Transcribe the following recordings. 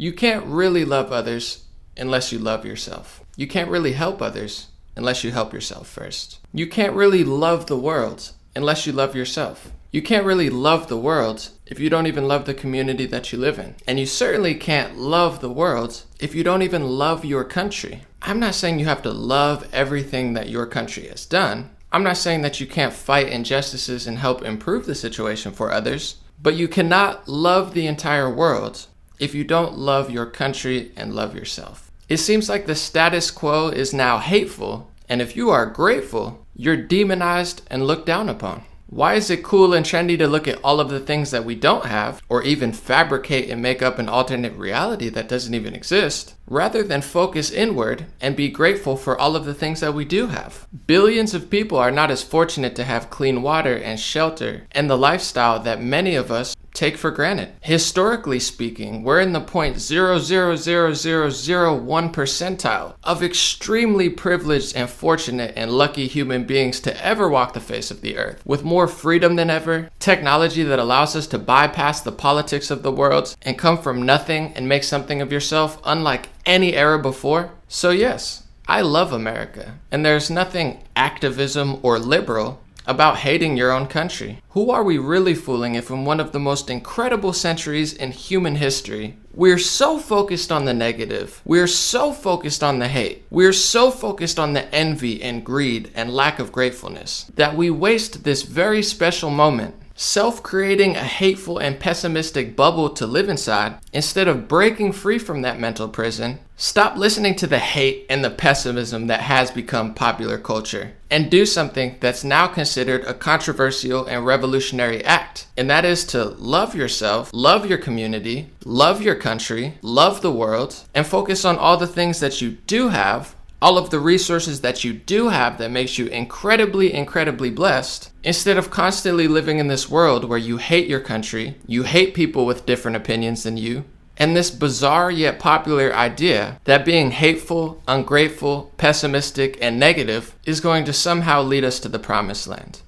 You can't really love others unless you love yourself. You can't really help others unless you help yourself first. You can't really love the world unless you love yourself. You can't really love the world if you don't even love the community that you live in. And you certainly can't love the world if you don't even love your country. I'm not saying you have to love everything that your country has done. I'm not saying that you can't fight injustices and help improve the situation for others. But you cannot love the entire world if you don't love your country and love yourself. It seems like the status quo is now hateful, and if you are grateful, you're demonized and looked down upon. Why is it cool and trendy to look at all of the things that we don't have, or even fabricate and make up an alternate reality that doesn't even exist, rather than focus inward and be grateful for all of the things that we do have? Billions of people are not as fortunate to have clean water and shelter and the lifestyle that many of us take for granted. Historically speaking, we're in the 0.00001 percentile of extremely privileged and fortunate and lucky human beings to ever walk the face of the earth, with more freedom than ever, technology that allows us to bypass the politics of the world and come from nothing and make something of yourself unlike any era before. So yes, I love America, and there's nothing activism or liberal about hating your own country. Who are we really fooling if in one of the most incredible centuries in human history, we're so focused on the negative, we're so focused on the hate, we're so focused on the envy and greed and lack of gratefulness, that we waste this very special moment self-creating a hateful and pessimistic bubble to live inside instead of breaking free from that mental prison? Stop listening to the hate and the pessimism that has become popular culture and do something that's now considered a controversial and revolutionary act. And that is to love yourself, love your community, love your country, love the world, and focus on all the things that you do have, all of the resources that you do have that makes you incredibly, incredibly blessed, instead of constantly living in this world where you hate your country, you hate people with different opinions than you, and this bizarre yet popular idea that being hateful, ungrateful, pessimistic, and negative is going to somehow lead us to the promised land.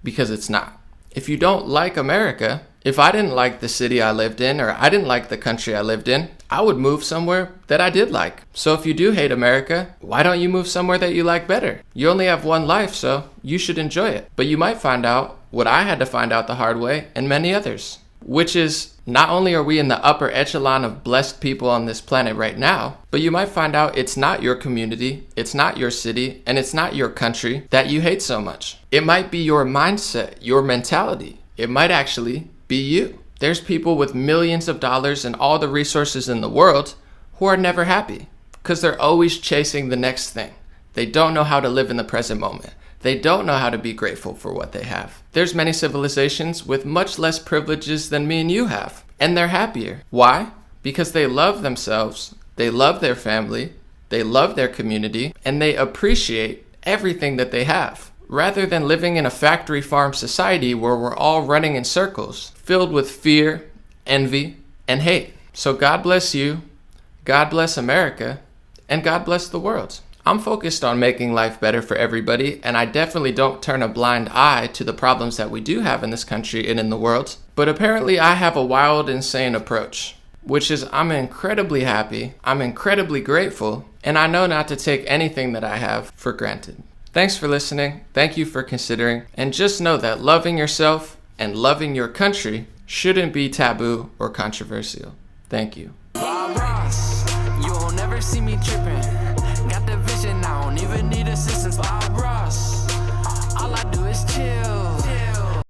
Because it's not. If you don't like America, if I didn't like the city I lived in, or I didn't like the country I lived in, I would move somewhere that I did like. So if you do hate America, why don't you move somewhere that you like better? You only have one life, so you should enjoy it. But you might find out what I had to find out the hard way, and many others, which is not only are we in the upper echelon of blessed people on this planet right now, but you might find out it's not your community, it's not your city, and it's not your country that you hate so much. It might be your mindset, your mentality. It might actually be you. There's people with millions of dollars and all the resources in the world who are never happy because they're always chasing the next thing. They don't know how to live in the present moment. They don't know how to be grateful for what they have. There's many civilizations with much less privileges than me and you have, and they're happier. Why? Because they love themselves, they love their family, they love their community, and they appreciate everything that they have, rather than living in a factory farm society where we're all running in circles, filled with fear, envy, and hate. So God bless you, God bless America, and God bless the world. I'm focused on making life better for everybody, and I definitely don't turn a blind eye to the problems that we do have in this country and in the world. But apparently I have a wild, insane approach, which is I'm incredibly happy, I'm incredibly grateful, and I know not to take anything that I have for granted. Thanks for listening, thank you for considering, and just know that loving yourself and loving your country shouldn't be taboo or controversial. Thank you. Bob Ross, you'll never see me tripping.